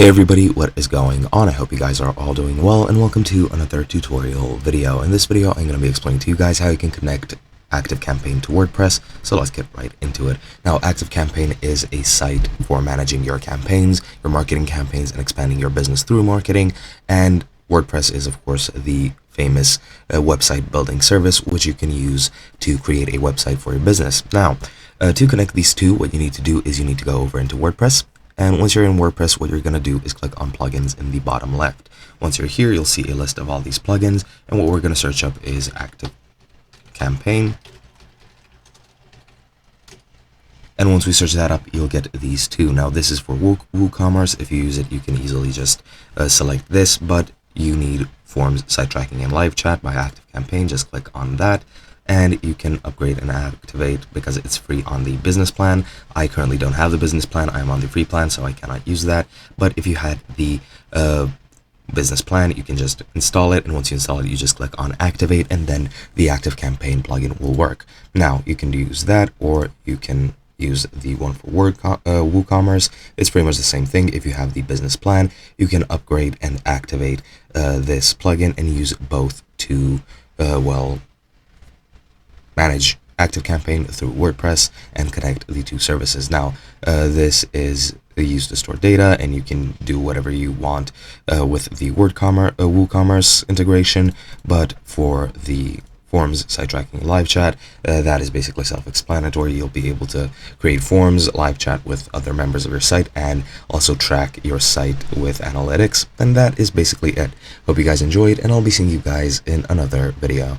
Hey everybody, what is going on? I hope you guys are all doing well, and welcome to another tutorial video. In this video, I'm going to be explaining to you guys how you can connect Activecampaign to WordPress, so let's get right into it. Now, Activecampaign is a site for managing your campaigns, your marketing campaigns, and expanding your business through marketing, and WordPress is, of course, the famous website building service, which you can use to create a website for your business. Now, to connect these two, what you need to do is you need to go over into WordPress. And once you're in WordPress, what you're going to do is click on plugins in the bottom left. Once you're here, you'll see a list of all these plugins. And what we're going to search up is Activecampaign. And once we search that up, you'll get these two. Now, this is for WooCommerce. If you use it, you can easily just select this. But you need forms, site tracking, and live chat by Activecampaign. Just click on that. And you can upgrade and activate because it's free on the business plan. I currently don't have the business plan. I'm on the free plan, so I cannot use that. But if you had the business plan, you can just install it. And once you install it, you just click on activate, and then the Activecampaign plugin will work. Now, you can use that, or you can use the one for WooCommerce. It's pretty much the same thing. If you have the business plan, you can upgrade and activate this plugin and use both to, manage Activecampaign through WordPress and connect the two services. Now, this is used to store data, and you can do whatever you want with the WooCommerce integration. But for the forms, site tracking, and live chat, that is basically self-explanatory. You'll be able to create forms, live chat with other members of your site, and also track your site with analytics. And that is basically it. Hope you guys enjoyed, and I'll be seeing you guys in another video.